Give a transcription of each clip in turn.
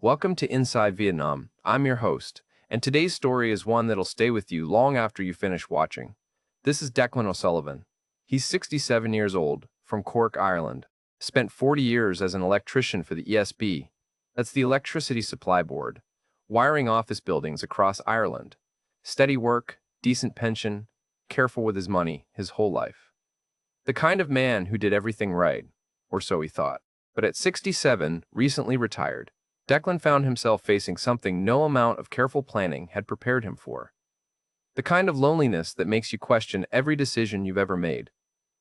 Welcome to Inside Vietnam. I'm your host, and today's story is one that'll stay with you long after you finish watching. This is Declan O'Sullivan. He's 67 years old, from Cork, Ireland. Spent 40 years as an electrician for the ESB, that's the Electricity Supply Board, wiring office buildings across Ireland. Steady work, decent pension, careful with his money his whole life. The kind of man who did everything right, or so he thought. But at 67, recently retired, Declan found himself facing something no amount of careful planning had prepared him for. The kind of loneliness that makes you question every decision you've ever made.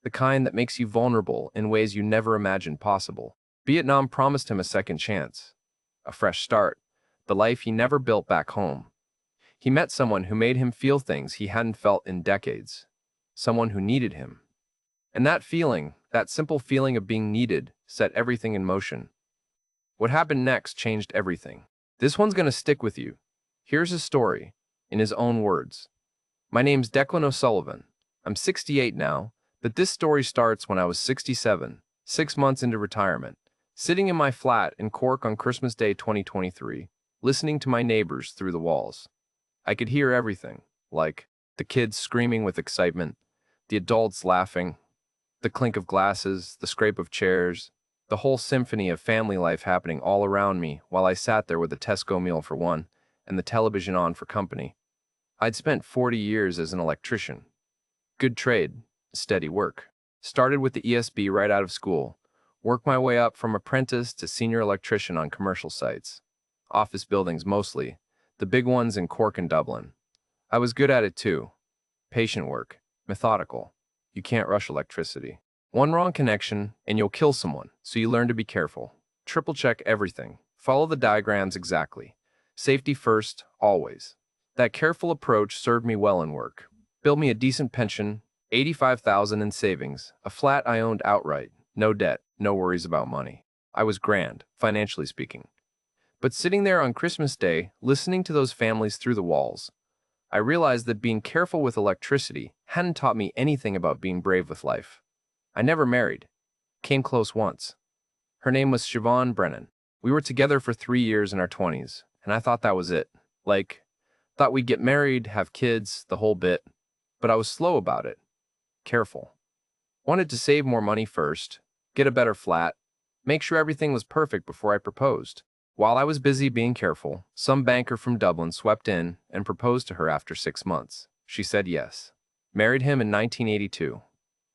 The kind that makes you vulnerable in ways you never imagined possible. Vietnam promised him a second chance, a fresh start, the life he never built back home. He met someone who made him feel things he hadn't felt in decades. Someone who needed him. And that feeling, that simple feeling of being needed, set everything in motion. What happened next changed everything. This one's gonna stick with you. Here's his story, in his own words. My name's Declan O'Sullivan. I'm 68 now, but this story starts when I was 67, 6 months into retirement, sitting in my flat in Cork on Christmas Day 2023, listening to my neighbors through the walls. I could hear everything, like the kids screaming with excitement, the adults laughing, the clink of glasses, the scrape of chairs, the whole symphony of family life happening all around me while I sat there with a Tesco meal for one and the television on for company. I'd spent 40 years as an electrician. Good trade, steady work. Started with the ESB right out of school, worked my way up from apprentice to senior electrician on commercial sites. Office buildings mostly, the big ones in Cork and Dublin. I was good at it too. Patient work, methodical. You can't rush electricity. One wrong connection, and you'll kill someone, so you learn to be careful. Triple check everything. Follow the diagrams exactly. Safety first, always. That careful approach served me well in work. Built me a decent pension, $85,000 in savings, a flat I owned outright, no debt, no worries about money. I was grand, financially speaking. But sitting there on Christmas Day, listening to those families through the walls, I realized that being careful with electricity hadn't taught me anything about being brave with life. I never married. Came close once. Her name was Siobhan Brennan. We were together for 3 years in our 20s, and I thought that was it. Thought we'd get married, have kids, the whole bit. But I was slow about it. Careful. Wanted to save more money first, get a better flat, make sure everything was perfect before I proposed. While I was busy being careful, some banker from Dublin swept in and proposed to her after 6 months. She said yes. Married him in 1982.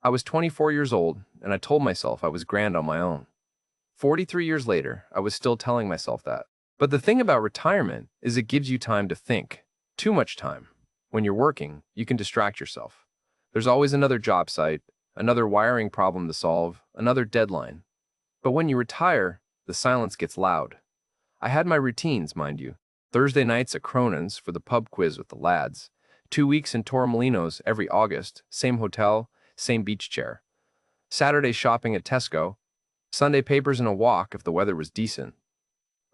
I was 24 years old, and I told myself I was grand on my own. 43 years later, I was still telling myself that. But the thing about retirement is it gives you time to think. Too much time. When you're working, you can distract yourself. There's always another job site, another wiring problem to solve, another deadline. But when you retire, the silence gets loud. I had my routines, mind you. Thursday nights at Cronin's for the pub quiz with the lads. 2 weeks in Torremolinos every August, same hotel, same beach chair. Saturday shopping at Tesco. Sunday papers and a walk if the weather was decent.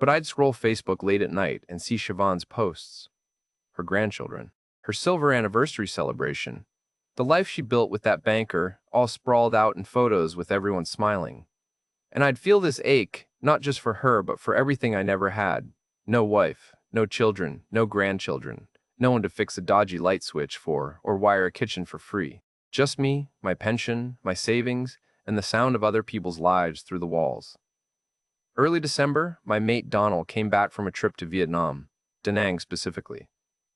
But I'd scroll Facebook late at night and see Siobhan's posts. Her grandchildren. Her silver anniversary celebration. The life she built with that banker, all sprawled out in photos with everyone smiling. And I'd feel this ache, not just for her, but for everything I never had. No wife, no children, no grandchildren. No one to fix a dodgy light switch for or wire a kitchen for free. Just me, my pension, my savings, and the sound of other people's lives through the walls. Early December, my mate Donald came back from a trip to Vietnam, Da Nang specifically.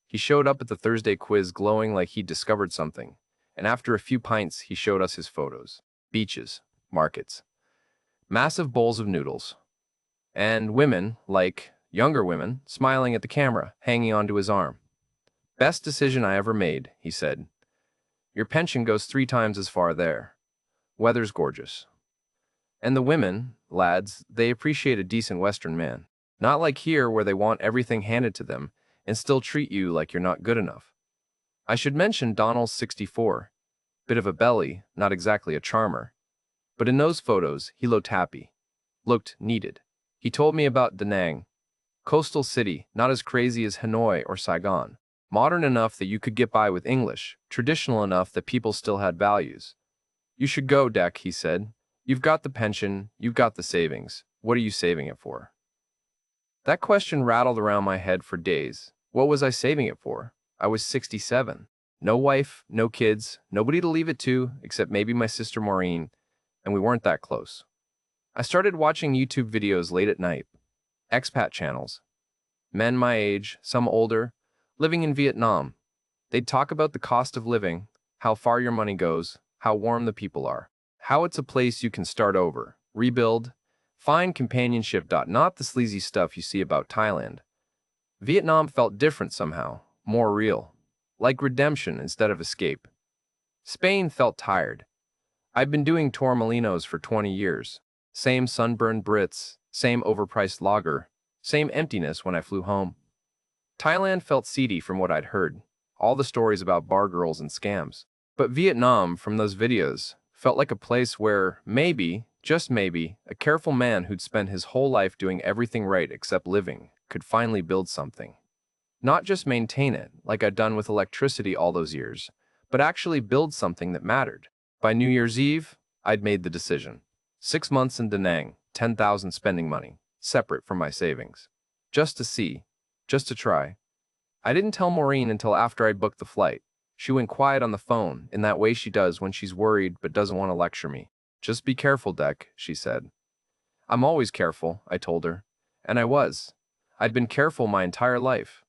He showed up at the Thursday quiz glowing like he'd discovered something, and after a few pints, he showed us his photos. Beaches, markets, massive bowls of noodles, and women, younger women, smiling at the camera, hanging onto his arm. Best decision I ever made, he said. Your pension goes 3 times as far there. Weather's gorgeous. And the women, lads, they appreciate a decent Western man. Not like here where they want everything handed to them and still treat you like you're not good enough. I should mention Donald's 64. Bit of a belly, not exactly a charmer. But in those photos, he looked happy. Looked needed. He told me about Da Nang. Coastal city, not as crazy as Hanoi or Saigon. Modern enough that you could get by with English, traditional enough that people still had values. You should go, Dec, he said. You've got the pension, you've got the savings. What are you saving it for? That question rattled around my head for days. What was I saving it for? I was 67. No wife, no kids, nobody to leave it to, except maybe my sister Maureen, and we weren't that close. I started watching YouTube videos late at night, expat channels, men my age, some older, living in Vietnam. They'd talk about the cost of living, how far your money goes, how warm the people are, how it's a place you can start over, rebuild, find companionship. Not the sleazy stuff you see about Thailand. Vietnam felt different somehow, more real, like redemption instead of escape. Spain felt tired. I'd been doing Torremolinos for 20 years. Same sunburned Brits, same overpriced lager, same emptiness when I flew home. Thailand felt seedy from what I'd heard, all the stories about bar girls and scams. But Vietnam, from those videos, felt like a place where maybe, just maybe, a careful man who'd spent his whole life doing everything right except living could finally build something. Not just maintain it, like I'd done with electricity all those years, but actually build something that mattered. By New Year's Eve, I'd made the decision. 6 months in Da Nang, 10,000 spending money, separate from my savings. Just to see, just to try. I didn't tell Maureen until after I'd booked the flight. She went quiet on the phone, in that way she does when she's worried but doesn't want to lecture me. Just be careful, Deck, she said. I'm always careful, I told her. And I was. I'd been careful my entire life.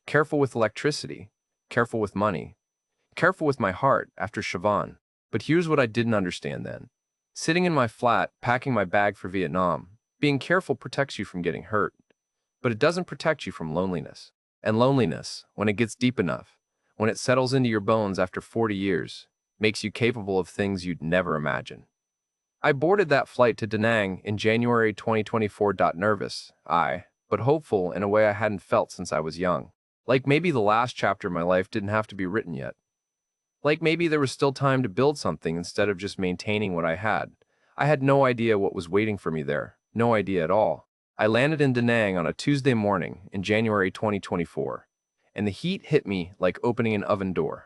Careful with electricity. Careful with money. Careful with my heart after Siobhan. But here's what I didn't understand then. Sitting in my flat, packing my bag for Vietnam, being careful protects you from getting hurt. But it doesn't protect you from loneliness. And loneliness, when it gets deep enough, when it settles into your bones after 40 years, makes you capable of things you'd never imagine. I boarded that flight to Da Nang in January 2024. Nervous, but hopeful in a way I hadn't felt since I was young. Like maybe the last chapter of my life didn't have to be written yet. Like maybe there was still time to build something instead of just maintaining what I had. I had no idea what was waiting for me there, no idea at all. I landed in Da Nang on a Tuesday morning in January 2024, and the heat hit me like opening an oven door.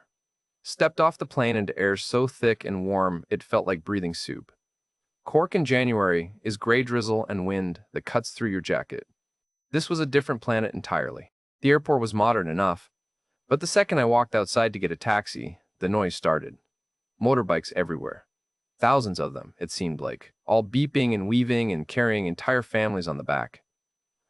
Stepped off the plane into air so thick and warm it felt like breathing soup. Cork in January is gray drizzle and wind that cuts through your jacket. This was a different planet entirely. The airport was modern enough, but the second I walked outside to get a taxi, the noise started. Motorbikes everywhere. Thousands of them, it seemed like, all beeping and weaving and carrying entire families on the back.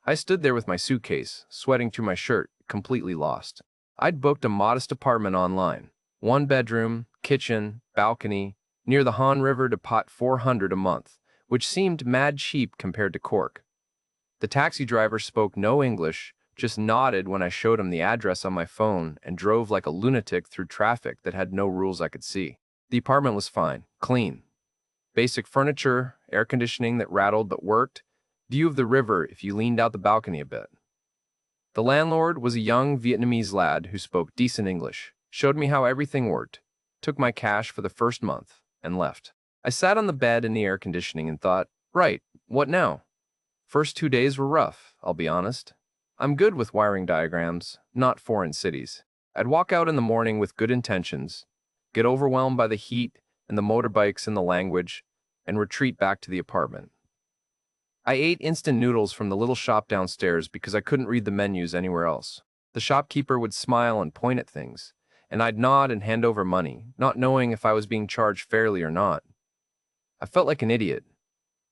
I stood there with my suitcase, sweating through my shirt, completely lost. I'd booked a modest apartment online. 1 bedroom, kitchen, balcony, near the Han River to pot 400 a month, which seemed mad cheap compared to Cork. The taxi driver spoke no English, just nodded when I showed him the address on my phone and drove like a lunatic through traffic that had no rules I could see. The apartment was fine, clean. Basic furniture, air conditioning that rattled but worked, view of the river if you leaned out the balcony a bit. The landlord was a young Vietnamese lad who spoke decent English, showed me how everything worked, took my cash for the first month, and left. I sat on the bed in the air conditioning and thought, right, what now? First 2 days were rough, I'll be honest. I'm good with wiring diagrams, not foreign cities. I'd walk out in the morning with good intentions, get overwhelmed by the heat and the motorbikes and the language, and retreat back to the apartment. I ate instant noodles from the little shop downstairs because I couldn't read the menus anywhere else. The shopkeeper would smile and point at things, and I'd nod and hand over money, not knowing if I was being charged fairly or not. I felt like an idiot.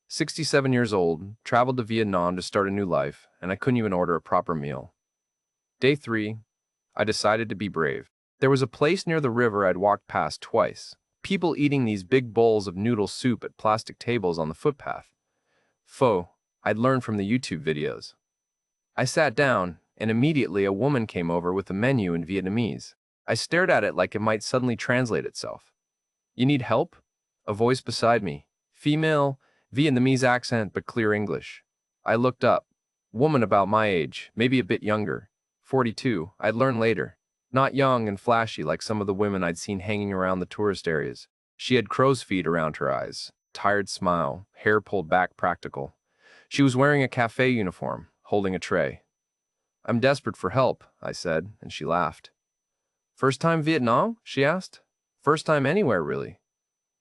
67 years old, traveled to Vietnam to start a new life, and I couldn't even order a proper meal. Day 3, I decided to be brave. There was a place near the river I'd walked past twice. People eating these big bowls of noodle soup at plastic tables on the footpath. Pho, I'd learned from the YouTube videos. I sat down, and immediately a woman came over with a menu in Vietnamese. I stared at it like it might suddenly translate itself. You need help? A voice beside me. Female, Vietnamese accent but clear English. I looked up. Woman about my age, maybe a bit younger. 42, I'd learn later. Not young and flashy like some of the women I'd seen hanging around the tourist areas. She had crow's feet around her eyes, tired smile, hair pulled back practical. She was wearing a cafe uniform, holding a tray. I'm desperate for help, I said, and she laughed. First time Vietnam? She asked. First time anywhere, really.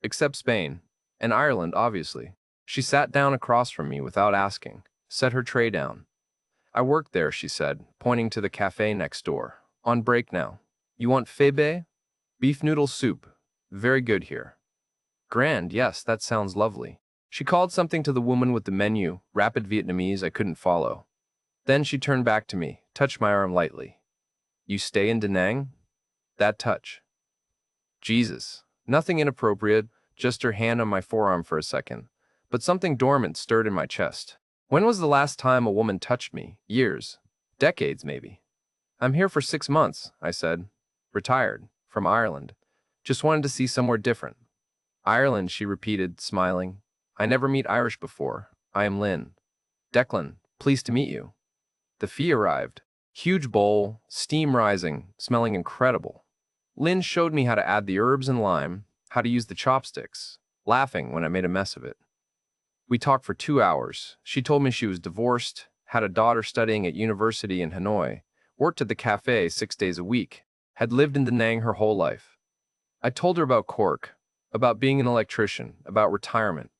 Except Spain. And Ireland, obviously. She sat down across from me without asking, set her tray down. I work there, she said, pointing to the cafe next door. On break now. You want febe? Beef noodle soup. Very good here. Grand, yes, that sounds lovely. She called something to the woman with the menu, rapid Vietnamese I couldn't follow. Then she turned back to me, touched my arm lightly. You stay in Da Nang? That touch. Jesus. Nothing inappropriate, just her hand on my forearm for a second. But something dormant stirred in my chest. When was the last time a woman touched me? Years. Decades, maybe. I'm here for 6 months, I said. Retired. From Ireland. Just wanted to see somewhere different. Ireland, she repeated, smiling. I never meet Irish before. I am Lynn. Declan, pleased to meet you. The fee arrived. Huge bowl, steam rising, smelling incredible. Lynn showed me how to add the herbs and lime, how to use the chopsticks, laughing when I made a mess of it. We talked for 2 hours. She told me she was divorced, had a daughter studying at university in Hanoi, worked at the cafe 6 days a week, had lived in Da Nang her whole life. I told her about Cork, about being an electrician, about retirement.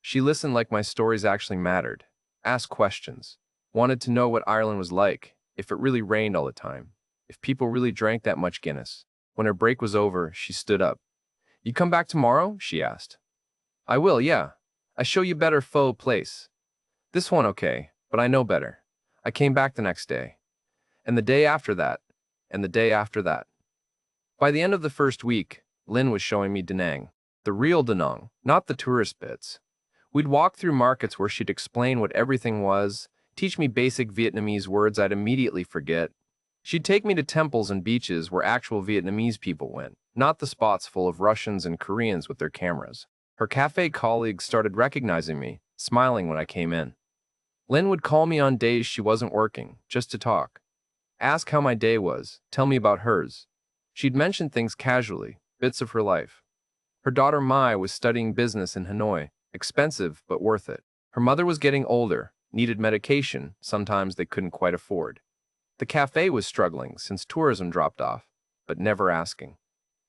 She listened like my stories actually mattered, asked questions, wanted to know what Ireland was like, if it really rained all the time, if people really drank that much Guinness. When her break was over, she stood up. You come back tomorrow? She asked. I will, yeah. I show you better pho place. This one okay, but I know better. I came back the next day. And the day after that. And the day after that. By the end of the first week, Lynn was showing me Da Nang. The real Da Nang, not the tourist bits. We'd walk through markets where she'd explain what everything was, teach me basic Vietnamese words I'd immediately forget. She'd take me to temples and beaches where actual Vietnamese people went, not the spots full of Russians and Koreans with their cameras. Her cafe colleagues started recognizing me, smiling when I came in. Lynn would call me on days she wasn't working, just to talk. Ask how my day was, tell me about hers. She'd mention things casually, bits of her life. Her daughter Mai was studying business in Hanoi, expensive but worth it. Her mother was getting older, needed medication, sometimes they couldn't quite afford. The cafe was struggling since tourism dropped off, but never asking.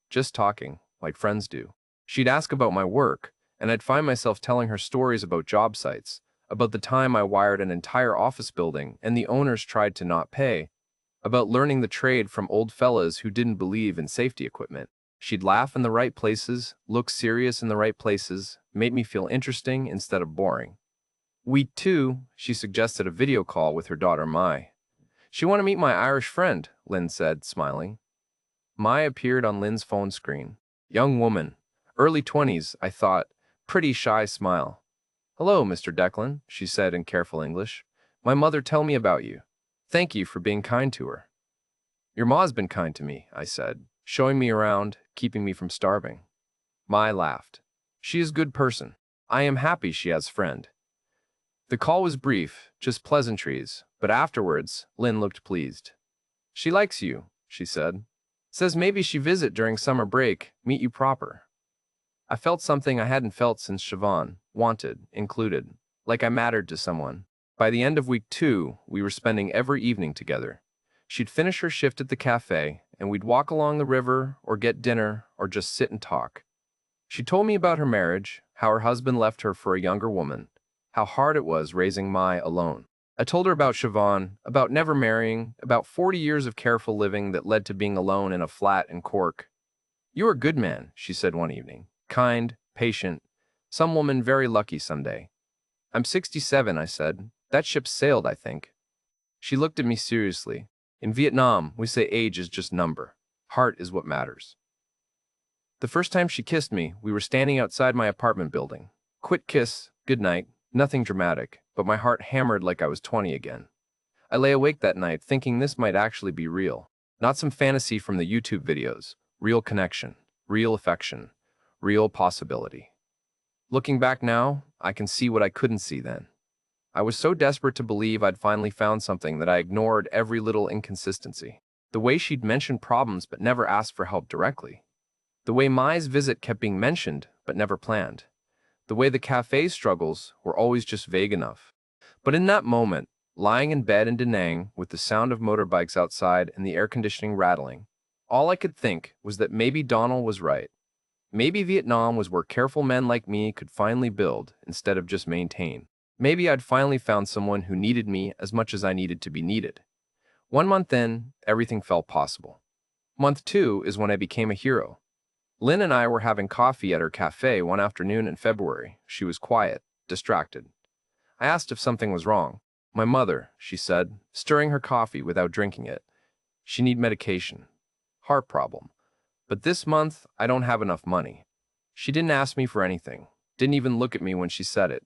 Just talking, like friends do. She'd ask about my work, and I'd find myself telling her stories about job sites, about the time I wired an entire office building and the owners tried to not pay, about learning the trade from old fellas who didn't believe in safety equipment. She'd laugh in the right places, look serious in the right places, made me feel interesting instead of boring. Week 2, she suggested a video call with her daughter Mai. She wanted to meet my Irish friend, Lynn said, smiling. Mai appeared on Lynn's phone screen. Young woman, early 20s, I thought, pretty shy smile. Hello, Mr. Declan, she said in careful English. My mother tell me about you. Thank you for being kind to her. Your ma's been kind to me, I said, showing me around, keeping me from starving. Mai laughed. She is good person. I am happy she has friend. The call was brief, just pleasantries, but afterwards, Lynn looked pleased. She likes you, she said. Says maybe she visit during summer break, meet you proper. I felt something I hadn't felt since Siobhan, wanted, included, like I mattered to someone. By the end of week 2, we were spending every evening together. She'd finish her shift at the cafe, and we'd walk along the river, or get dinner, or just sit and talk. She told me about her marriage, how her husband left her for a younger woman, how hard it was raising Mai alone. I told her about Siobhan, about never marrying, about 40 years of careful living that led to being alone in a flat in Cork. You are a good man, she said one evening. Kind, patient, some woman very lucky someday. I'm 67, I said. That ship sailed, I think. She looked at me seriously. In Vietnam, we say age is just number. Heart is what matters. The first time she kissed me, we were standing outside my apartment building. Quick kiss, good night, nothing dramatic, but my heart hammered like I was 20 again. I lay awake that night thinking this might actually be real. Not some fantasy from the YouTube videos. Real connection, real affection, real possibility. Looking back now, I can see what I couldn't see then. I was so desperate to believe I'd finally found something that I ignored every little inconsistency. The way she'd mentioned problems but never asked for help directly. The way Mai's visit kept being mentioned but never planned. The way the cafe's struggles were always just vague enough. But in that moment, lying in bed in Da Nang with the sound of motorbikes outside and the air conditioning rattling, all I could think was that maybe Donald was right. Maybe Vietnam was where careful men like me could finally build instead of just maintain. Maybe I'd finally found someone who needed me as much as I needed to be needed. 1 month in, everything felt possible. Month 2 is when I became a hero. Lynn and I were having coffee at her cafe one afternoon in February. She was quiet, distracted. I asked if something was wrong. My mother, she said, stirring her coffee without drinking it. She need medication. Heart problem. But this month, I don't have enough money. She didn't ask me for anything. Didn't even look at me when she said it.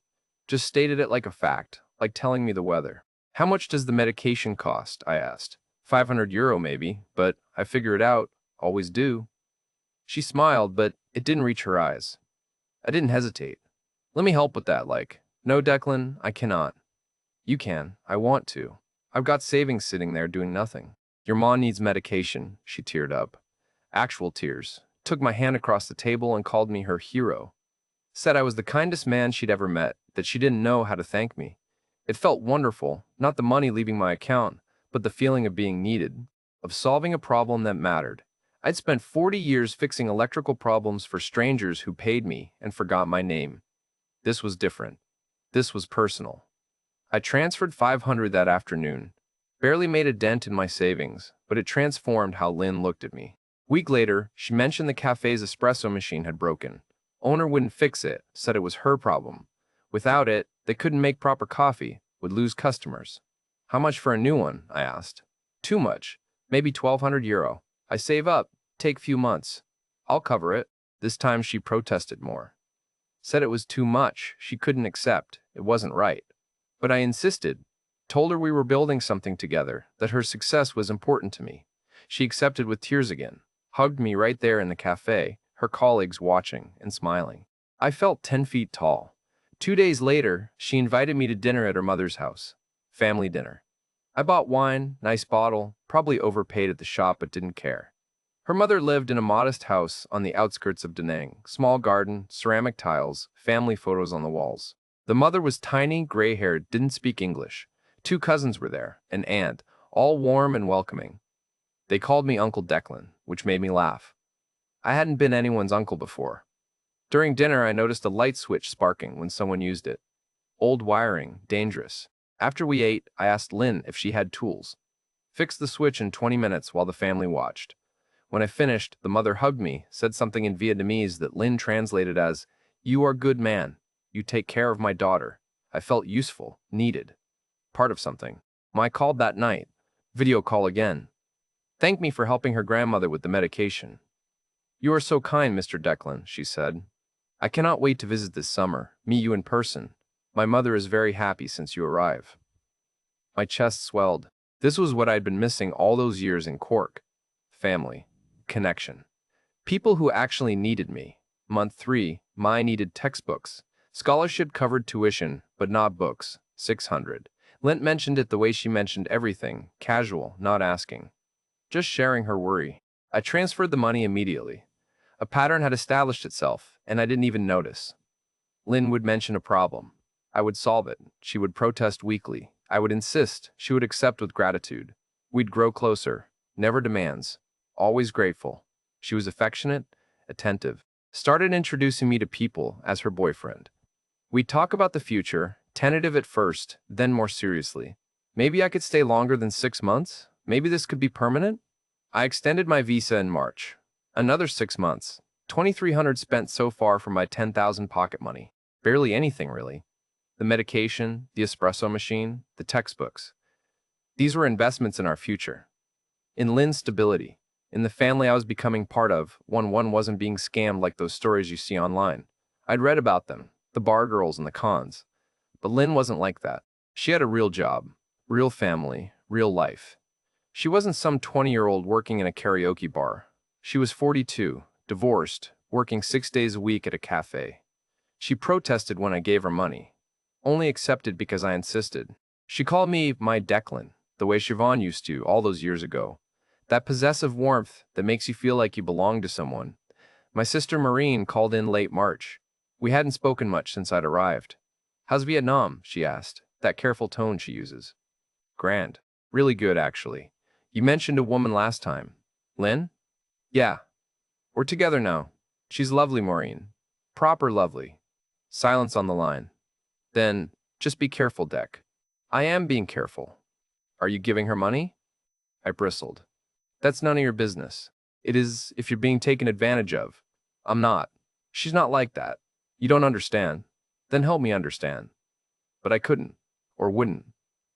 Just stated it like a fact, like telling me the weather. How much does the medication cost? I asked. €500 maybe, but I figure it out. Always do. She smiled, but it didn't reach her eyes. I didn't hesitate. Let me help with that, like. No, Declan, I cannot. You can. I want to. I've got savings sitting there doing nothing. Your mom needs medication, she teared up. Actual tears. Took my hand across the table and called me her hero. Said I was the kindest man she'd ever met, that she didn't know how to thank me. It felt wonderful, not the money leaving my account, but the feeling of being needed, of solving a problem that mattered. I'd spent 40 years fixing electrical problems for strangers who paid me and forgot my name. This was different. This was personal. I transferred 500 that afternoon. Barely made a dent in my savings, but it transformed how Lynn looked at me. Week later, she mentioned the cafe's espresso machine had broken. Owner wouldn't fix it, said it was her problem. Without it, they couldn't make proper coffee, would lose customers. How much for a new one? I asked. Too much. Maybe €1,200. I save up, take few months. I'll cover it. This time she protested more. Said it was too much, she couldn't accept, it wasn't right. But I insisted, told her we were building something together, that her success was important to me. She accepted with tears again, hugged me right there in the cafe, her colleagues watching and smiling. I felt 10 feet tall. 2 days later, she invited me to dinner at her mother's house. Family dinner. I bought wine, nice bottle, probably overpaid at the shop but didn't care. Her mother lived in a modest house on the outskirts of Deepening, small garden, ceramic tiles, family photos on the walls. The mother was tiny, gray-haired, didn't speak English. 2 cousins were there, an aunt, all warm and welcoming. They called me Uncle Declan, which made me laugh. I hadn't been anyone's uncle before. During dinner, I noticed a light switch sparking when someone used it. Old wiring, dangerous. After we ate, I asked Lynn if she had tools. Fixed the switch in 20 minutes while the family watched. When I finished, the mother hugged me, said something in Vietnamese that Lynn translated as, "You are good man. You take care of my daughter." I felt useful, needed, part of something. I called that night. Video call again. Thanked me for helping her grandmother with the medication. "You are so kind, Mr. Declan," she said. "I cannot wait to visit this summer, meet you in person. My mother is very happy since you arrive." My chest swelled. This was what I'd been missing all those years in Cork. Family. Connection. People who actually needed me. Month 3, I needed textbooks. Scholarship covered tuition, but not books. 600. Lent mentioned it the way she mentioned everything, casual, not asking. Just sharing her worry. I transferred the money immediately. A pattern had established itself, and I didn't even notice. Lynn would mention a problem. I would solve it. She would protest weakly. I would insist. She would accept with gratitude. We'd grow closer. Never demands. Always grateful. She was affectionate, attentive. Started introducing me to people as her boyfriend. We'd talk about the future, tentative at first, then more seriously. Maybe I could stay longer than 6 months? Maybe this could be permanent? I extended my visa in March. Another 6 months. 2,300 spent so far from my 10,000 pocket money. Barely anything, really. The medication, the espresso machine, the textbooks. These were investments in our future. In Lynn's stability. In the family I was becoming part of, one wasn't being scammed like those stories you see online. I'd read about them, the bar girls and the cons. But Lynn wasn't like that. She had a real job, real family, real life. She wasn't some 20-year-old working in a karaoke bar. She was 42, divorced, working 6 days a week at a cafe. She protested when I gave her money. Only accepted because I insisted. She called me my Declan, the way Siobhan used to all those years ago. That possessive warmth that makes you feel like you belong to someone. My sister Maureen called in late March. We hadn't spoken much since I'd arrived. "How's Vietnam?" she asked, that careful tone she uses. "Grand. Really good, actually. You mentioned a woman last time. Lynn?" "Yeah. We're together now. She's lovely, Maureen. Proper lovely." Silence on the line. Then, Just be careful, Deck. I am being careful. Are you giving her money? I bristled. That's none of your business. It is if you're being taken advantage of. I'm not. She's not like that. You don't understand. Then help me understand. But I couldn't, or wouldn't.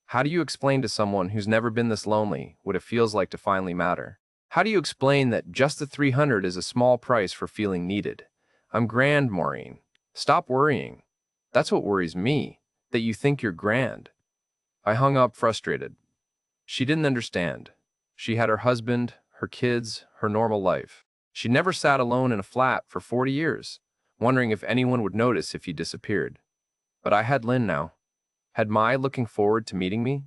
How do you explain to someone who's never been this lonely what it feels like to finally matter? How do you explain that just the 300 is a small price for feeling needed? I'm grand, Maureen. Stop worrying. That's what worries me, that you think you're grand. I hung up frustrated. She didn't understand. She had her husband, her kids, her normal life. She never sat alone in a flat for 40 years, wondering if anyone would notice if he disappeared. But I had Lynn now. Had Mai looking forward to meeting me?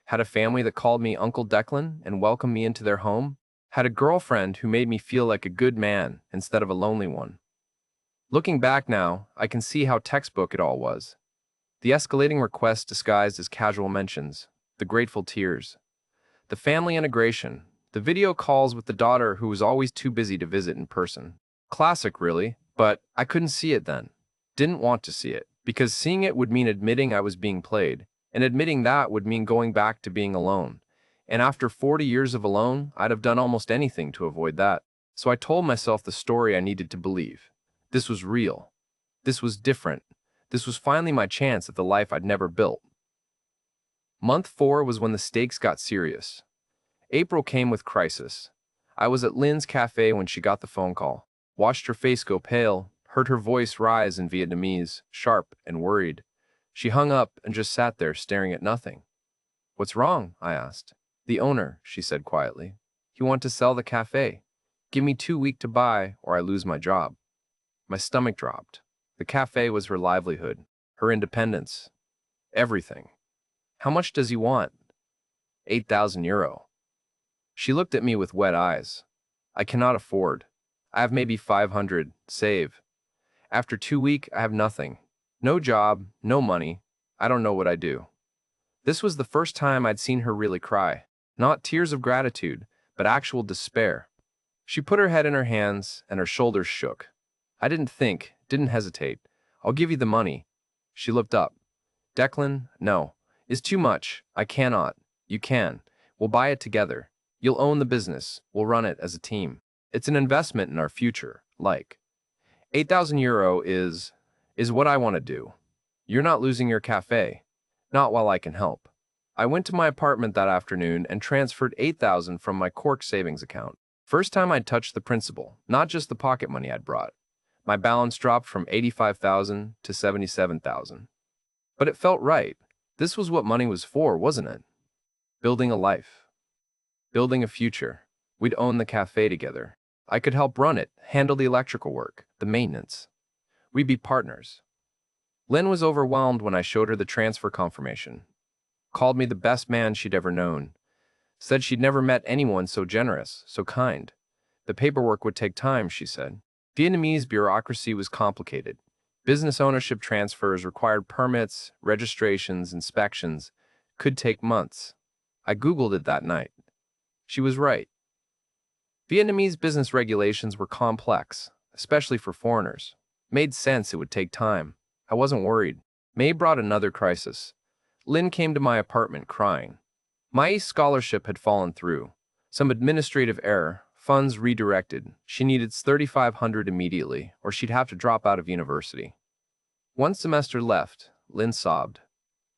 Had a family that called me Uncle Declan and welcomed me into their home? Had a girlfriend who made me feel like a good man instead of a lonely one? Looking back now, I can see how textbook it all was. The escalating requests disguised as casual mentions, the grateful tears, the family integration, the video calls with the daughter who was always too busy to visit in person. Classic, really, but I couldn't see it then. Didn't want to see it, because seeing it would mean admitting I was being played, and admitting that would mean going back to being alone. And after 40 years of alone, I'd have done almost anything to avoid that. So I told myself the story I needed to believe. This was real. This was different. This was finally my chance at the life I'd never built. Month 4 was when the stakes got serious. April came with crisis. I was at Lynn's cafe when she got the phone call. Watched her face go pale, heard her voice rise in Vietnamese, sharp and worried. She hung up and just sat there staring at nothing. "What's wrong?" I asked. "The owner," she said quietly. "He wants to sell the cafe. Give me 2 weeks to buy or I lose my job." My stomach dropped. The cafe was her livelihood, her independence, everything. "How much does he want?" €8,000. She looked at me with wet eyes. "I cannot afford. I have maybe 500, save. After 2 weeks, I have nothing. No job, no money. I don't know what I do." This was the first time I'd seen her really cry. Not tears of gratitude, but actual despair. She put her head in her hands, and her shoulders shook. I didn't think, didn't hesitate. "I'll give you the money." She looked up. "Declan, no. It's too much. I cannot. You can. We'll buy it together. You'll own the business. We'll run it as a team. It's an investment in our future, like. €8,000 is what I want to do. You're not losing your cafe. Not while I can help." I went to my apartment that afternoon and transferred $8,000 from my Cork savings account. First time I'd touched the principal, not just the pocket money I'd brought. My balance dropped from $85,000 to $77,000. But it felt right. This was what money was for, wasn't it? Building a life. Building a future. We'd own the cafe together. I could help run it, handle the electrical work, the maintenance. We'd be partners. Lynn was overwhelmed when I showed her the transfer confirmation. Called me the best man she'd ever known. Said she'd never met anyone so generous, so kind. The paperwork would take time, she said. Vietnamese bureaucracy was complicated. Business ownership transfers required permits, registrations, inspections. Could take months. I Googled it that night. She was right. Vietnamese business regulations were complex, especially for foreigners. Made sense it would take time. I wasn't worried. May brought another crisis. Lynn came to my apartment crying. My scholarship had fallen through. Some administrative error, funds redirected. She needed $3,500 immediately, or she'd have to drop out of university. One semester left, Lynn sobbed.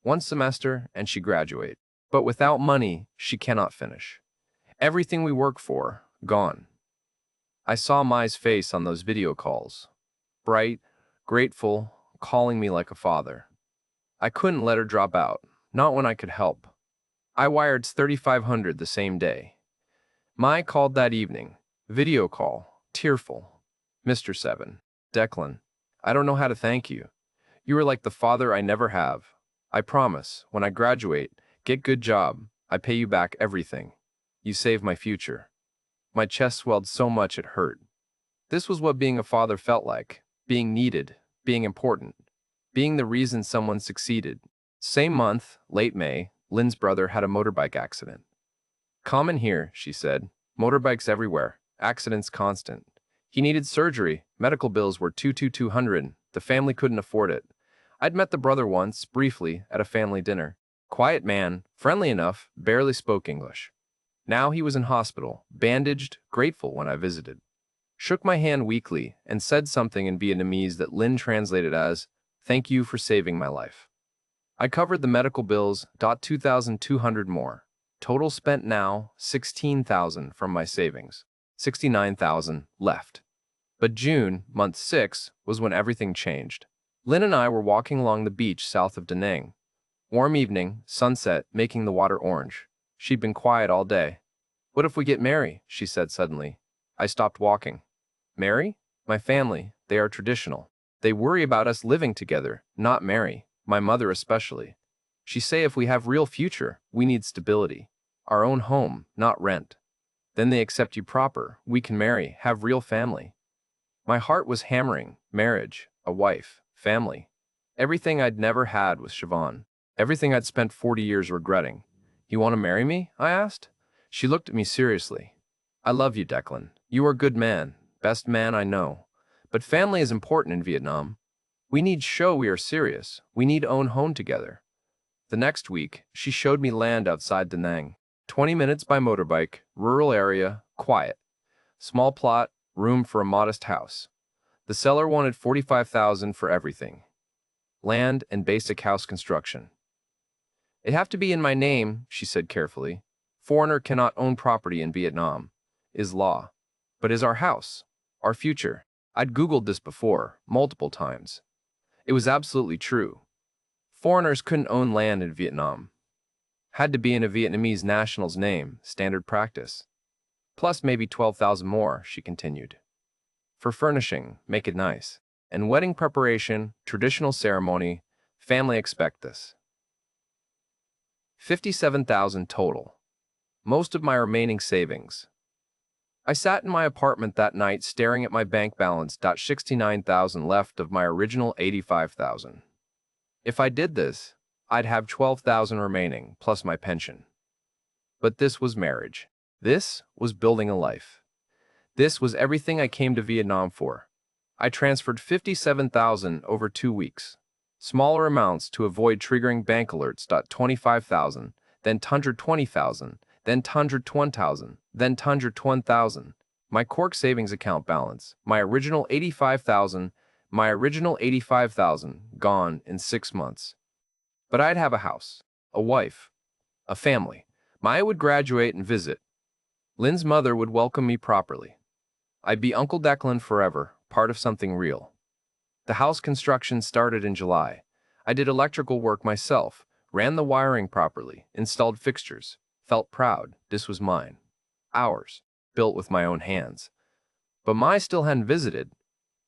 One semester, and she graduate. But without money, she cannot finish. Everything we work for, gone. I saw Mai's face on those video calls. Bright, grateful, calling me like a father. I couldn't let her drop out, not when I could help. I wired $3,500 the same day. Mai called that evening. Video call, tearful. "Mr. 7, Declan, I don't know how to thank you. You are like the father I never have. I promise, when I graduate, get good job, I pay you back everything. You save my future." My chest swelled so much it hurt. This was what being a father felt like. Being needed, being important, being the reason someone succeeded. Same month, late May, Lynn's brother had a motorbike accident. "Common here," she said. "Motorbikes everywhere. Accidents constant." He needed surgery. Medical bills were $2,200. The family couldn't afford it. I'd met the brother once, briefly, at a family dinner. Quiet man, friendly enough, barely spoke English. Now he was in hospital, bandaged, grateful when I visited. Shook my hand weakly and said something in Vietnamese that Lin translated as, "Thank you for saving my life." I covered the medical bills, 2,200 more. Total spent now, 16,000 from my savings. 69,000 left. But June, month 6, was when everything changed. Lin and I were walking along the beach south of Da Nang. Warm evening, sunset, making the water orange. She'd been quiet all day. "What if we get married?" she said suddenly. I stopped walking. "Marry? My family, they are traditional. They worry about us living together, not marry, my mother especially. She say if we have real future, we need stability. Our own home, not rent. Then they accept you proper, we can marry, have real family." My heart was hammering. Marriage, a wife, family. Everything I'd never had with Siobhan. Everything I'd spent 40 years regretting. "You want to marry me?" I asked. She looked at me seriously. "I love you, Declan. You are a good man, best man I know. But family is important in Vietnam. We need show we are serious. We need own home together." The next week, she showed me land outside Da Nang. 20 minutes by motorbike, rural area, quiet. Small plot, room for a modest house. The seller wanted 45,000 for everything. Land and basic house construction. "It have to be in my name," she said carefully. "Foreigner cannot own property in Vietnam. Is law. But is our house. Our future." I'd Googled this before, multiple times. It was absolutely true. Foreigners couldn't own land in Vietnam. Had to be in a Vietnamese national's name, standard practice. Plus maybe 12,000 more, she continued. For furnishing, make it nice. And wedding preparation, traditional ceremony, family expect this. 57,000 total. Most of my remaining savings. I sat in my apartment that night staring at my bank balance, 69,000 left of my original 85,000. If I did this, I'd have 12,000 remaining, plus my pension. But this was marriage. This was building a life. This was everything I came to Vietnam for. I transferred 57,000 over 2 weeks. Smaller amounts to avoid triggering bank alerts. 25,000, then 120,000, then 120,000, then 120,000. My Cork savings account balance, my original 85,000, gone in 6 months. But I'd have a house, a wife, a family. Maya would graduate and visit. Lynn's mother would welcome me properly. I'd be Uncle Declan forever, part of something real. The house construction started in July. I did electrical work myself, ran the wiring properly, installed fixtures, felt proud, this was mine. Ours, built with my own hands. But Maya still hadn't visited.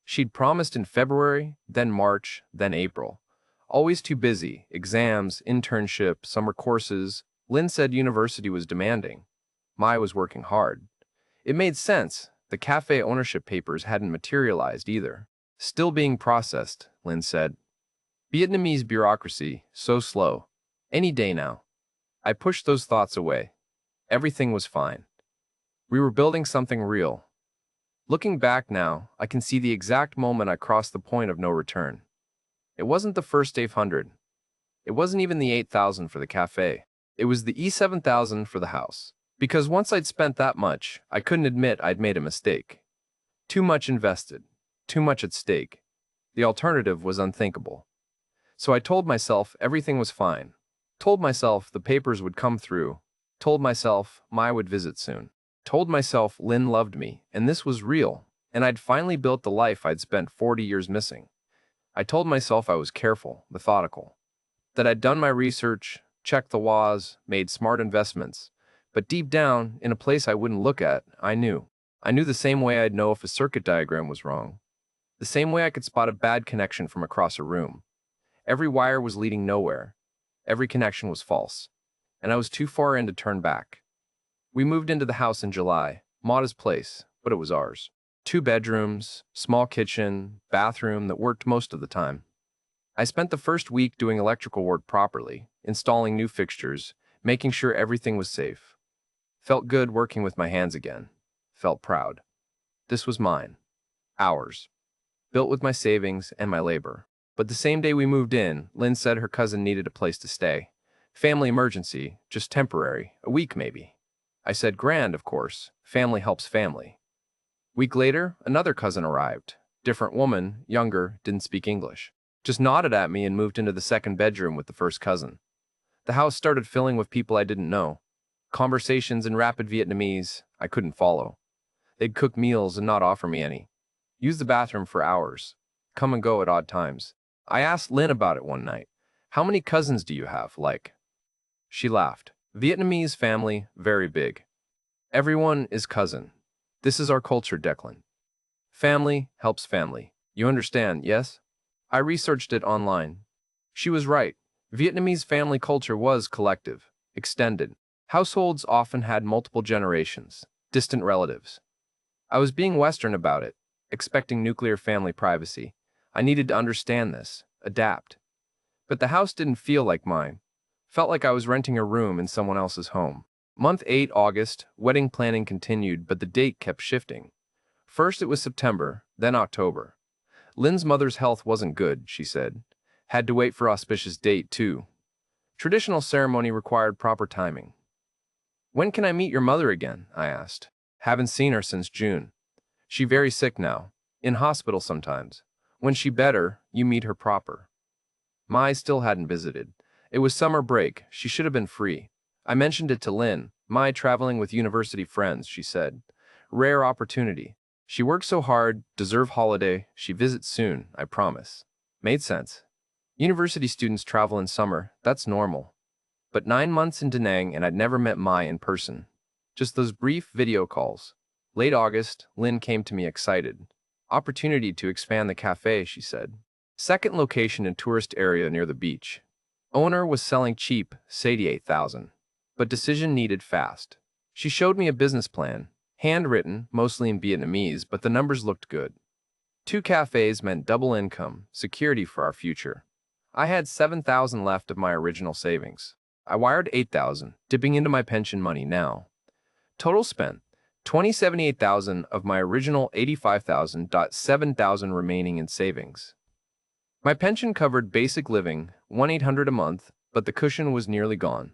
She'd promised in February, then March, then April. Always too busy, exams, internship, summer courses. Lynn said university was demanding. Maya was working hard. It made sense. The cafe ownership papers hadn't materialized either. Still being processed, Lynn said. Vietnamese bureaucracy, so slow. Any day now. I pushed those thoughts away. Everything was fine. We were building something real. Looking back now, I can see the exact moment I crossed the point of no return. It wasn't the first 800. It wasn't even the 8,000 for the cafe. It was the E7,000 for the house. Because once I'd spent that much, I couldn't admit I'd made a mistake. Too much invested. Too much at stake. The alternative was unthinkable. So I told myself everything was fine. Told myself the papers would come through. Told myself Maya would visit soon. Told myself Lynn loved me, and this was real, and I'd finally built the life I'd spent 40 years missing. I told myself I was careful, methodical, that I'd done my research, checked the laws, made smart investments, but deep down, in a place I wouldn't look at, I knew. I knew the same way I'd know if a circuit diagram was wrong. The same way I could spot a bad connection from across a room. Every wire was leading nowhere. Every connection was false. And I was too far in to turn back. We moved into the house in July, modest place, but it was ours. 2 bedrooms, small kitchen, bathroom that worked most of the time. I spent the first week doing electrical work properly, installing new fixtures, making sure everything was safe. Felt good working with my hands again. Felt proud. This was mine. Ours. Built with my savings and my labor. But the same day we moved in, Lynn said her cousin needed a place to stay. Family emergency, just temporary, a week maybe. I said grand, of course. Family helps family. Week later, another cousin arrived. Different woman, younger, didn't speak English. Just nodded at me and moved into the second bedroom with the first cousin. The house started filling with people I didn't know. Conversations in rapid Vietnamese I couldn't follow. They'd cook meals and not offer me any. Use the bathroom for hours. Come and go at odd times. I asked Lynn about it one night. How many cousins do you have, like? She laughed. Vietnamese family, very big. Everyone is cousin. This is our culture, Declan. Family helps family. You understand, yes? I researched it online. She was right. Vietnamese family culture was collective, extended. Households often had multiple generations, distant relatives. I was being Western about it, expecting nuclear family privacy. I needed to understand this, adapt. But the house didn't feel like mine. Felt like I was renting a room in someone else's home. Month 8, August, wedding planning continued, but the date kept shifting. First it was September, then October. Lynn's mother's health wasn't good, she said. Had to wait for auspicious date, too. Traditional ceremony required proper timing. When can I meet your mother again? I asked. Haven't seen her since June. She very sick now. In hospital sometimes. When she better, you meet her proper. Mai still hadn't visited. It was summer break. She should have been free. I mentioned it to Lynn. Mai traveling with university friends, she said. Rare opportunity. She works so hard, deserve holiday. She visits soon, I promise. Made sense. University students travel in summer. That's normal. But 9 months in Da Nang and I'd never met Mai in person. Just those brief video calls. Late August, Lynn came to me excited. Opportunity to expand the cafe, she said. Second location in tourist area near the beach. Owner was selling cheap, 88,000. But decision needed fast. She showed me a business plan. Handwritten, mostly in Vietnamese, but the numbers looked good. 2 cafes meant double income, security for our future. I had 7,000 left of my original savings. I wired 8,000, dipping into my pension money now. Total spent 78,000 of my original 85,000. 7,000 remaining in savings. My pension covered basic living, 1,800 a month, but the cushion was nearly gone.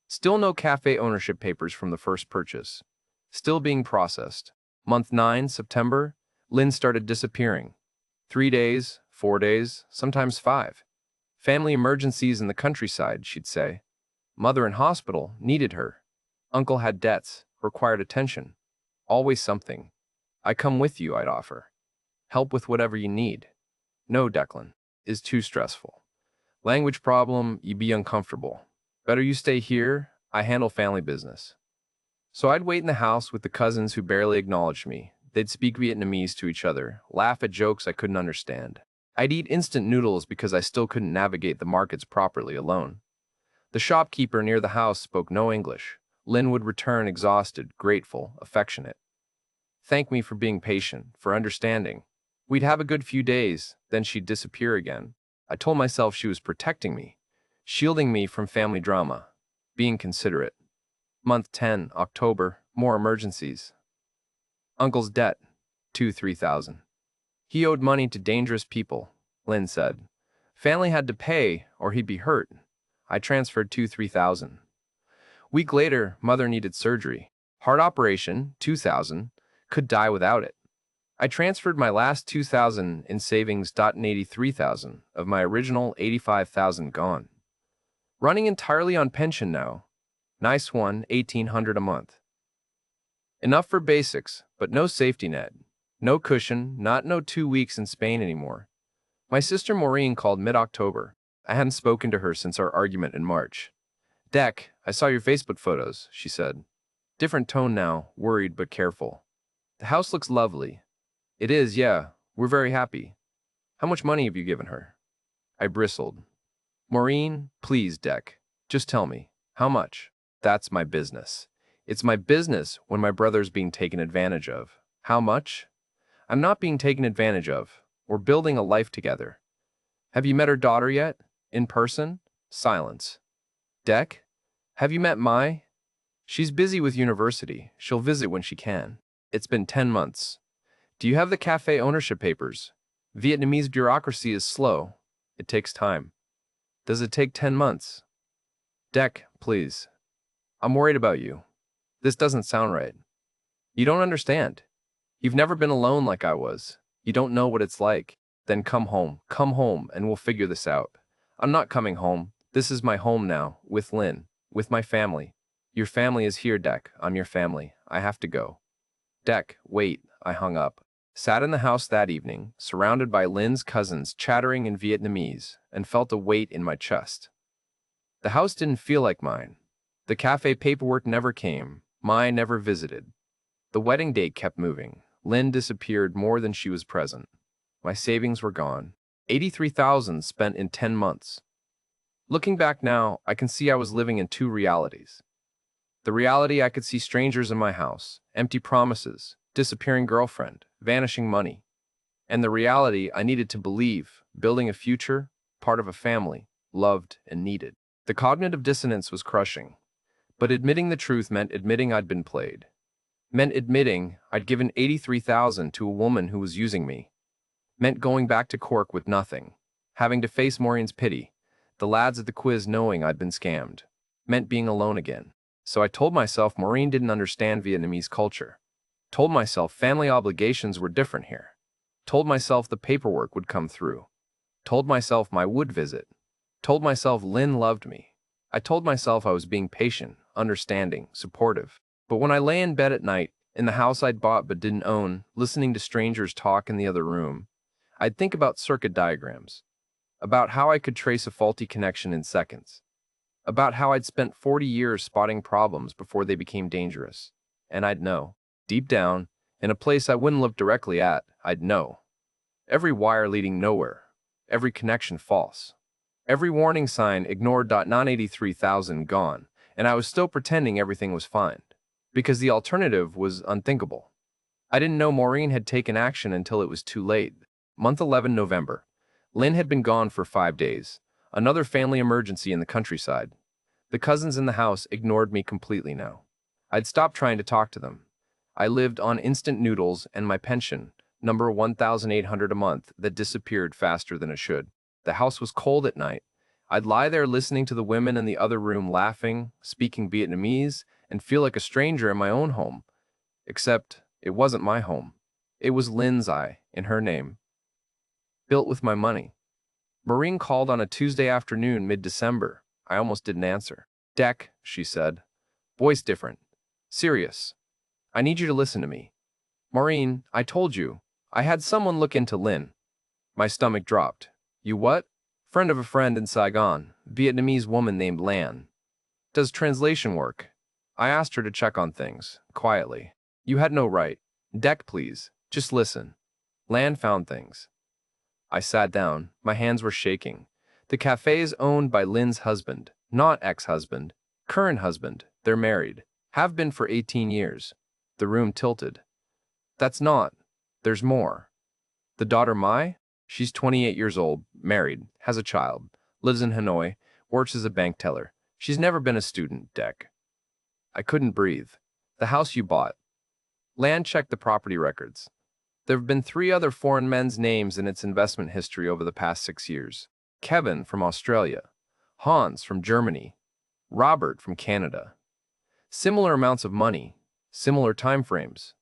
Still no cafe ownership papers from the first purchase. Still being processed. Month 9, September, Lynn started disappearing. 3 days, 4 days, sometimes 5. Family emergencies in the countryside, she'd say. Mother in hospital, needed her. Uncle had debts, required attention. Always something. I come with you, I'd offer. Help with whatever you need. No, Declan, is too stressful. Language problem, you be uncomfortable. Better you stay here, I handle family business. So I'd wait in the house with the cousins who barely acknowledged me. They'd speak Vietnamese to each other, laugh at jokes I couldn't understand. I'd eat instant noodles because I still couldn't navigate the markets properly alone. The shopkeeper near the house spoke no English. Lynn would return exhausted, grateful, affectionate. Thank me for being patient, for understanding. We'd have a good few days, then she'd disappear again. I told myself she was protecting me, shielding me from family drama, being considerate. Month 10, October, more emergencies. Uncle's debt, 2,000-3,000. He owed money to dangerous people, Lynn said. Family had to pay or he'd be hurt. I transferred 2,000-3,000. Week later, mother needed surgery. Heart operation, 2,000, could die without it. I transferred my last 2,000 in savings. 83,000 of my original 85,000 gone. Running entirely on pension now. Nice one, 1,800 a month. Enough for basics, but no safety net. No cushion, not no 2 weeks in Spain anymore. My sister Maureen called mid-October. I hadn't spoken to her since our argument in March. Dec, I saw your Facebook photos, she said. Different tone now, worried but careful. The house looks lovely. It is, yeah, we're very happy. How much money have you given her? I bristled. Maureen, please, Dec, just tell me, how much? That's my business. It's my business when my brother's being taken advantage of. How much? I'm not being taken advantage of. We're building a life together. Have you met her daughter yet? In person? Silence. Dec, have you met Mai? She's busy with university. She'll visit when she can. It's been 10 months. Do you have the cafe ownership papers? Vietnamese bureaucracy is slow. It takes time. Does it take 10 months? Deck, please. I'm worried about you. This doesn't sound right. You don't understand. You've never been alone like I was. You don't know what it's like. Then come home, and we'll figure this out. I'm not coming home. This is my home now, with Lynn, with my family. Your family is here, Deck. I'm your family. I have to go. Deck, wait, I hung up. Sat in the house that evening, surrounded by Lynn's cousins chattering in Vietnamese, and felt a weight in my chest. The house didn't feel like mine. The cafe paperwork never came. Mine never visited. The wedding date kept moving. Lynn disappeared more than she was present. My savings were gone. 83,000 spent in 10 months. Looking back now, I can see I was living in two realities. The reality I could see strangers in my house, empty promises, disappearing girlfriend, vanishing money. And the reality I needed to believe, building a future, part of a family, loved and needed. The cognitive dissonance was crushing. But admitting the truth meant admitting I'd been played. Meant admitting I'd given 83,000 to a woman who was using me. Meant going back to Cork with nothing. Having to face Maureen's pity. The lads at the quiz knowing I'd been scammed. Meant being alone again. So I told myself Maureen didn't understand Vietnamese culture. Told myself family obligations were different here. Told myself the paperwork would come through. Told myself my would visit. Told myself Lynn loved me. I told myself I was being patient, understanding, supportive. But when I lay in bed at night, in the house I'd bought but didn't own, listening to strangers talk in the other room, I'd think about circuit diagrams. About how I could trace a faulty connection in seconds. About how I'd spent 40 years spotting problems before they became dangerous. And I'd know. Deep down, in a place I wouldn't look directly at, I'd know. Every wire leading nowhere. Every connection false. Every warning sign ignored. 983,000 gone, and I was still pretending everything was fine. Because the alternative was unthinkable. I didn't know Maureen had taken action until it was too late. Month 11, November. Lynn had been gone for 5 days. Another family emergency in the countryside. The cousins in the house ignored me completely now. I'd stopped trying to talk to them. I lived on instant noodles and my pension, number 1,800 a month, that disappeared faster than it should. The house was cold at night. I'd lie there listening to the women in the other room laughing, speaking Vietnamese, and feel like a stranger in my own home. Except it wasn't my home. It was Lynn's, in her name. Built with my money. Maureen called on a Tuesday afternoon mid-December. I almost didn't answer. Deck, she said. Voice different. Serious. I need you to listen to me. Maureen, I told you. I had someone look into Lynn. My stomach dropped. You what? Friend of a friend in Saigon. Vietnamese woman named Lan. Does translation work? I asked her to check on things, quietly. You had no right. Deck, please. Just listen. Lan found things. I sat down. My hands were shaking. The cafe is owned by Lynn's husband, not ex-husband. Current husband. They're married. Have been for 18 years. The room tilted. That's not. There's more. The daughter Mai? She's 28 years old, married, has a child, lives in Hanoi, works as a bank teller. She's never been a student, Deck. I couldn't breathe. The house you bought. Lan checked the property records. There have been 3 other foreign men's names in its investment history over the past 6 years. Kevin from Australia, Hans from Germany, Robert from Canada. Similar amounts of money, similar time frames.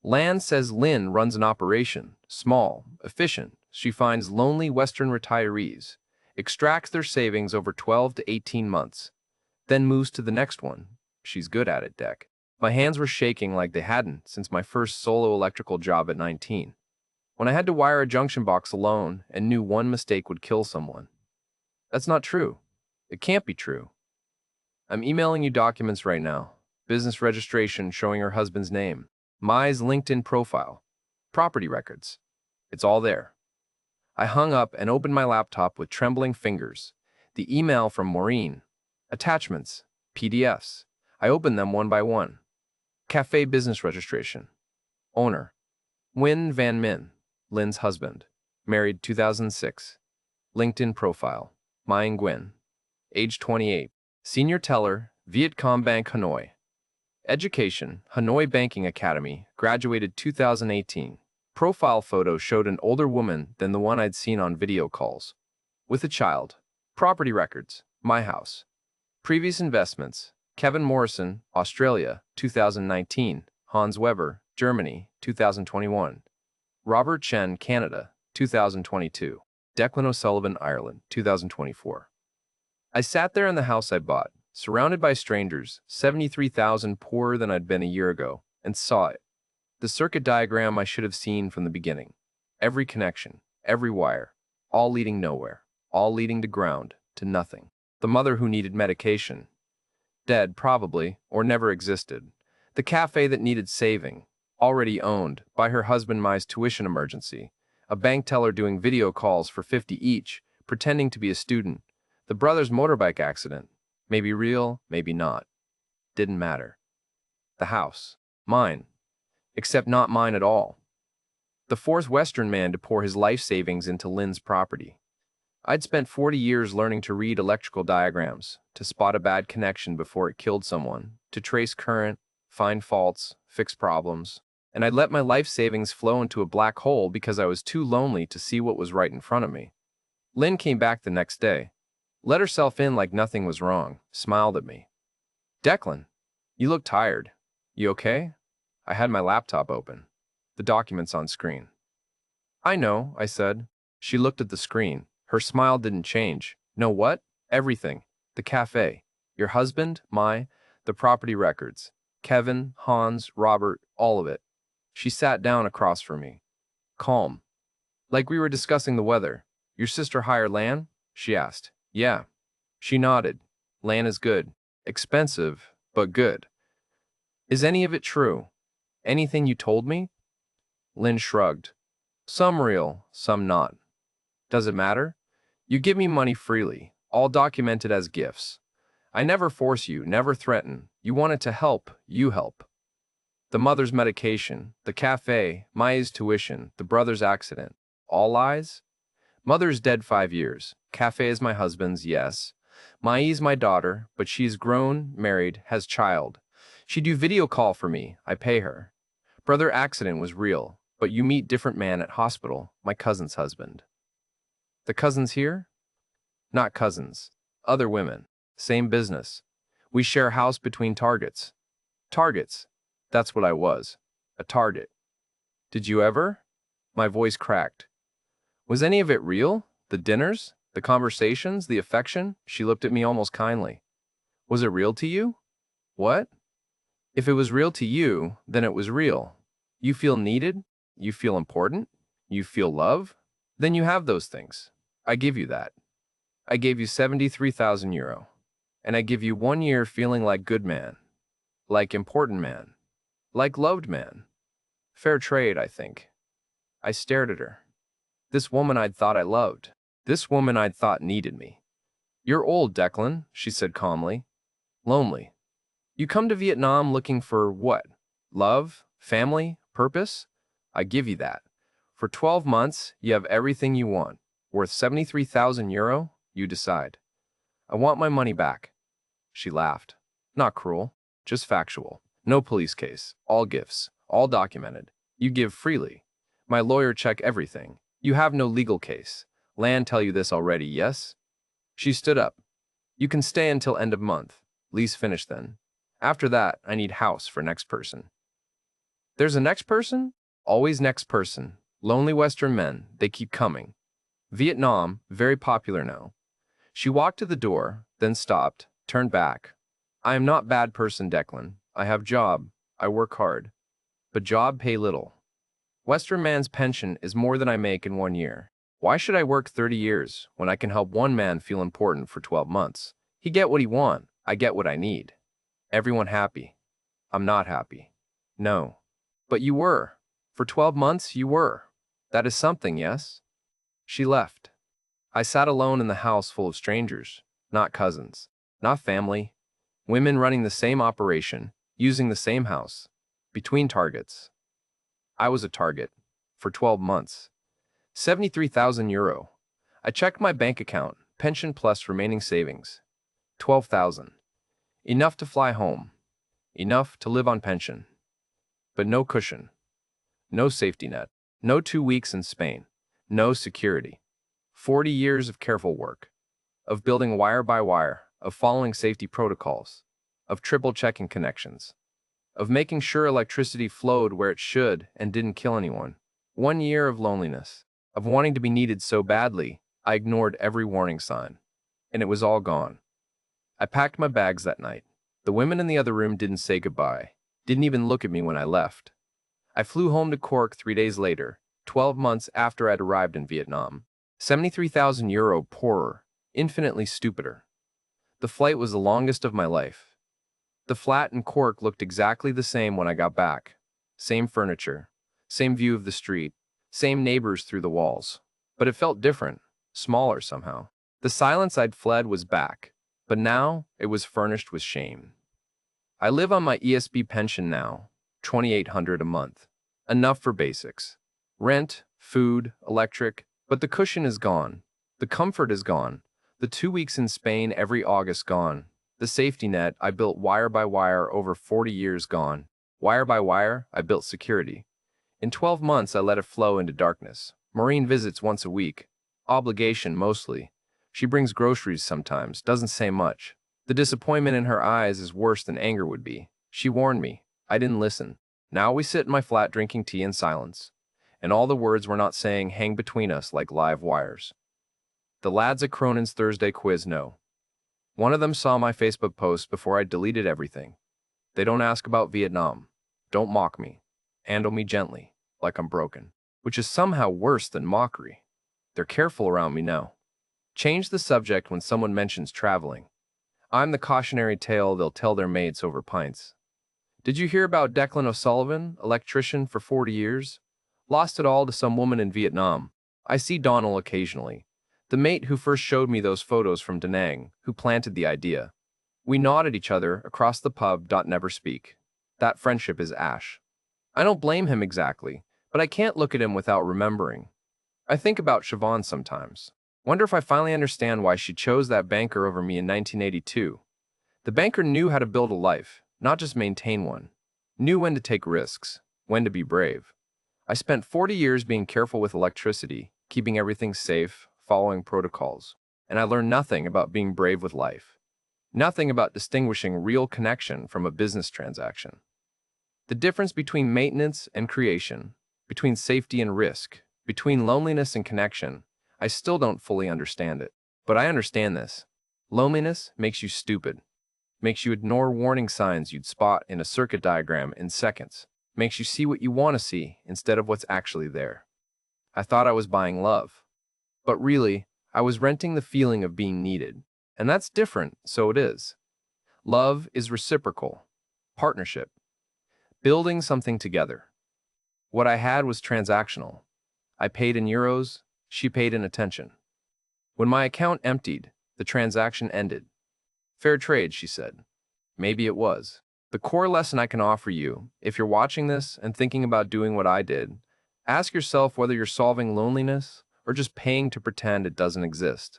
Lan says Lynn runs an operation, small, efficient. She finds lonely Western retirees, extracts their savings over 12 to 18 months, then moves to the next one. She's good at it, Deck. My hands were shaking like they hadn't since my first solo electrical job at 19. When I had to wire a junction box alone and knew one mistake would kill someone. That's not true. It can't be true. I'm emailing you documents right now. Business registration showing her husband's name. Mai's LinkedIn profile. Property records. It's all there. I hung up and opened my laptop with trembling fingers. The email from Maureen. Attachments. PDFs. I opened them one by one. Cafe business registration. Owner. Nguyen Van Min. Lynn's husband. Married 2006. LinkedIn profile. Mai Nguyen. Age 28. Senior teller, Vietcom Bank Hanoi. Education, Hanoi Banking Academy, graduated 2018. Profile photo showed an older woman than the one I'd seen on video calls. with a child. Property records, my house. Previous investments, Kevin Morrison, Australia, 2019. Hans Weber, Germany, 2021. Robert Chen, Canada, 2022. Declan O'Sullivan, Ireland, 2024. I sat there in the house I bought, surrounded by strangers, 73,000 poorer than I'd been a year ago, and saw it. The circuit diagram I should have seen from the beginning. Every connection, every wire, all leading nowhere, all leading to ground, to nothing. The mother who needed medication. Dead, probably, or never existed. The cafe that needed saving, already owned by her husband Mai's tuition emergency. A bank teller doing video calls for 50 each, pretending to be a student. The brother's motorbike accident. Maybe real, maybe not. Didn't matter. The house. Mine. Except not mine at all. The fourth Western man to pour his life savings into Lynn's property. I'd spent 40 years learning to read electrical diagrams, to spot a bad connection before it killed someone, to trace current, find faults, fix problems, and I'd let my life savings flow into a black hole because I was too lonely to see what was right in front of me. Lynn came back the next day, let herself in like nothing was wrong, smiled at me. Declan, you look tired. You okay? I had my laptop open, the documents on screen. I know, I said. She looked at the screen. Her smile didn't change. Know what? Everything. The cafe. Your husband, the property records. Kevin, Hans, Robert, all of it. She sat down across from me. Calm. Like we were discussing the weather. Your sister hire Lan? She asked. Yeah. She nodded. Lan is good. Expensive, but good. Is any of it true? Anything you told me? Lynn shrugged. Some real, some not. Does it matter? You give me money freely, all documented as gifts. I never force you, never threaten. You wanted to help, you help. The mother's medication, the cafe, Maya's tuition, the brother's accident. All lies? Mother's dead 5 years. Cafe is my husband's, yes. Mai's my daughter, but she's grown, married, has child. She do video call for me, I pay her. Brother accident was real, but you meet different man at hospital, my cousin's husband. The cousins here? Not cousins. Other women. Same business. We share house between targets. Targets. That's what I was. A target. Did you ever? My voice cracked. Was any of it real? The dinners? The conversations? The affection? She looked at me almost kindly. Was it real to you? What? If it was real to you, then it was real. You feel needed? You feel important? You feel love? Then you have those things. I give you that. I gave you 73,000 euro. And I give you 1 year feeling like good man. Like important man. Like loved man. Fair trade, I think. I stared at her. This woman I'd thought I loved. This woman I'd thought needed me. You're old, Declan, she said calmly. Lonely. You come to Vietnam looking for what? Love? Family? Purpose? I give you that. For 12 months, you have everything you want. Worth 73,000 euro? You decide. I want my money back. She laughed. Not cruel, just factual. No police case. All gifts. All documented. You give freely. My lawyer check everything. You have no legal case. Lan tell you this already, yes? She stood up. You can stay until end of month. Lease finished then. After that, I need house for next person. There's a next person? Always next person. Lonely Western men, they keep coming. Vietnam, very popular now. She walked to the door, then stopped, turned back. I am not bad person, Declan. I have job. I work hard. But job pay little. Western man's pension is more than I make in 1 year. Why should I work 30 years when I can help one man feel important for 12 months? He get what he want. I get what I need. Everyone happy. I'm not happy. No. But you were. For 12 months, you were. That is something, yes? She left. I sat alone in the house full of strangers, not cousins, not family, women running the same operation, using the same house, between targets. I was a target, for 12 months. 73,000 euro. I checked my bank account, pension plus remaining savings. 12,000. Enough to fly home. Enough to live on pension. But no cushion. No safety net. No 2 weeks in Spain. No security. 40 years of careful work, of building wire by wire, of following safety protocols, of triple checking connections, of making sure electricity flowed where it should and didn't kill anyone. 1 year of loneliness, of wanting to be needed so badly, I ignored every warning sign. And it was all gone. I packed my bags that night. The women in the other room didn't say goodbye, didn't even look at me when I left. I flew home to Cork 3 days later, 12 months after I'd arrived in Vietnam. €73,000 poorer, infinitely stupider. The flight was the longest of my life. The flat in Cork looked exactly the same when I got back. Same furniture, same view of the street, same neighbors through the walls. But it felt different, smaller somehow. The silence I'd fled was back, but now it was furnished with shame. I live on my ESB pension now, $2,800 a month. Enough for basics. Rent, food, electric, but the cushion is gone. The comfort is gone. The 2 weeks in Spain every August gone. The safety net I built wire by wire over 40 years gone. Wire by wire, I built security. In 12 months, I let it flow into darkness. Maureen visits once a week. Obligation mostly. She brings groceries sometimes, doesn't say much. The disappointment in her eyes is worse than anger would be. She warned me. I didn't listen. Now we sit in my flat drinking tea in silence. And all the words we're not saying hang between us like live wires. The lads at Cronin's Thursday quiz know. One of them saw my Facebook post before I deleted everything. They don't ask about Vietnam. Don't mock me. Handle me gently, like I'm broken. Which is somehow worse than mockery. They're careful around me now. Change the subject when someone mentions traveling. I'm the cautionary tale they'll tell their mates over pints. Did you hear about Declan O'Sullivan, electrician for 40 years? Lost it all to some woman in Vietnam. I see Donald occasionally. The mate who first showed me those photos from Da Nang, who planted the idea. We nod at each other across the pub. Never speak. That friendship is ash. I don't blame him exactly, but I can't look at him without remembering. I think about Siobhan sometimes. Wonder if I finally understand why she chose that banker over me in 1982. The banker knew how to build a life, not just maintain one. Knew when to take risks, when to be brave. I spent 40 years being careful with electricity, keeping everything safe, following protocols. And I learned nothing about being brave with life. Nothing about distinguishing real connection from a business transaction. The difference between maintenance and creation, between safety and risk, between loneliness and connection, I still don't fully understand it. But I understand this. Loneliness makes you stupid. Makes you ignore warning signs you'd spot in a circuit diagram in seconds. Makes you see what you want to see instead of what's actually there. I thought I was buying love. But really, I was renting the feeling of being needed. And that's different, so it is. Love is reciprocal. Partnership. Building something together. What I had was transactional. I paid in euros, she paid in attention. When my account emptied, the transaction ended. Fair trade, she said. Maybe it was. The core lesson I can offer you, if you're watching this and thinking about doing what I did, ask yourself whether you're solving loneliness or just paying to pretend it doesn't exist.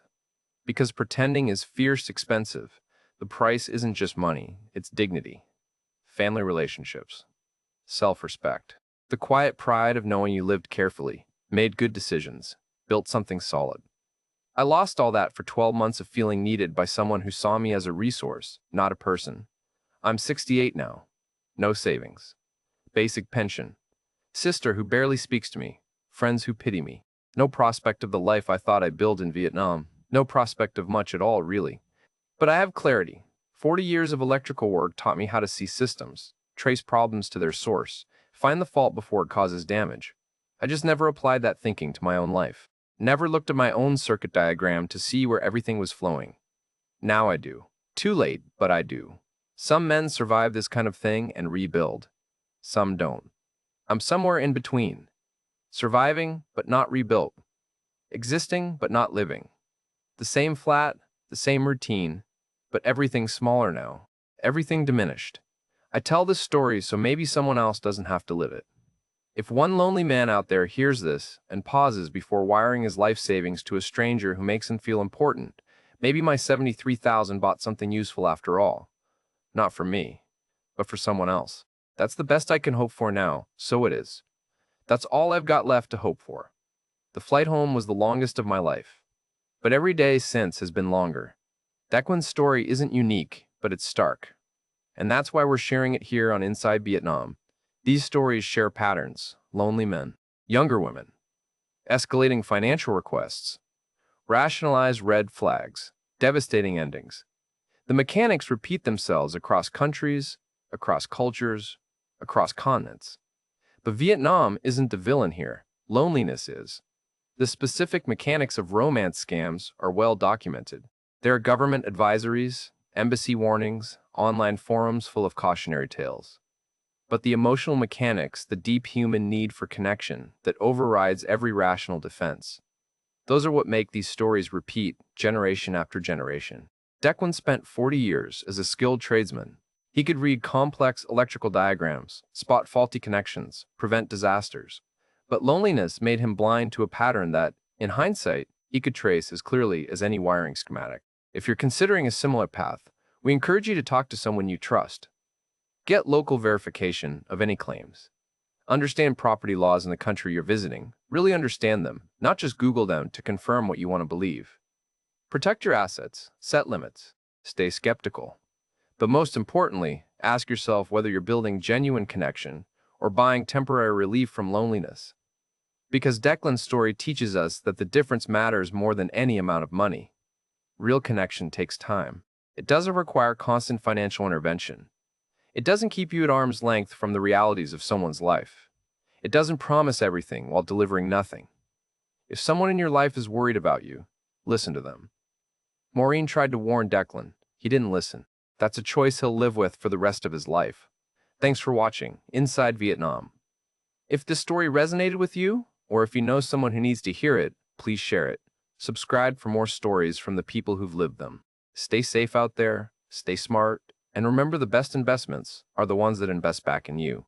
Because pretending is fierce expensive. The price isn't just money, it's dignity. Family relationships. Self-respect. The quiet pride of knowing you lived carefully, made good decisions, built something solid. I lost all that for 12 months of feeling needed by someone who saw me as a resource, not a person. I'm 68 now. No savings. Basic pension. Sister who barely speaks to me. Friends who pity me. No prospect of the life I thought I'd build in Vietnam. No prospect of much at all, really. But I have clarity. 40 years of electrical work taught me how to see systems, trace problems to their source, find the fault before it causes damage. I just never applied that thinking to my own life. Never looked at my own circuit diagram to see where everything was flowing. Now I do. Too late, but I do. Some men survive this kind of thing and rebuild. Some don't. I'm somewhere in between. Surviving, but not rebuilt. Existing, but not living. The same flat, the same routine, but everything smaller now. Everything diminished. I tell this story so maybe someone else doesn't have to live it. If one lonely man out there hears this and pauses before wiring his life savings to a stranger who makes him feel important, maybe my 73,000 bought something useful after all. Not for me, but for someone else. That's the best I can hope for now, so it is. That's all I've got left to hope for. The flight home was the longest of my life. But every day since has been longer. Declan's story isn't unique, but it's stark. And that's why we're sharing it here on Inside Vietnam. These stories share patterns: lonely men, younger women, escalating financial requests, rationalized red flags, devastating endings. The mechanics repeat themselves across countries, across cultures, across continents. But Vietnam isn't the villain here. Loneliness is. The specific mechanics of romance scams are well documented. There are government advisories, embassy warnings, online forums full of cautionary tales. But the emotional mechanics, the deep human need for connection that overrides every rational defense, those are what make these stories repeat generation after generation. Declan spent 40 years as a skilled tradesman. He could read complex electrical diagrams, spot faulty connections, prevent disasters. But loneliness made him blind to a pattern that, in hindsight, he could trace as clearly as any wiring schematic. If you're considering a similar path, we encourage you to talk to someone you trust. Get local verification of any claims. Understand property laws in the country you're visiting. Really understand them, not just Google them to confirm what you want to believe. Protect your assets, set limits, stay skeptical. But most importantly, ask yourself whether you're building genuine connection or buying temporary relief from loneliness. Because Declan's story teaches us that the difference matters more than any amount of money. Real connection takes time. It doesn't require constant financial intervention. It doesn't keep you at arm's length from the realities of someone's life. It doesn't promise everything while delivering nothing. If someone in your life is worried about you, listen to them. Maureen tried to warn Declan. He didn't listen. That's a choice he'll live with for the rest of his life. Thanks for watching Inside Vietnam. If this story resonated with you, or if you know someone who needs to hear it, please share it. Subscribe for more stories from the people who've lived them. Stay safe out there, stay smart, and remember the best investments are the ones that invest back in you.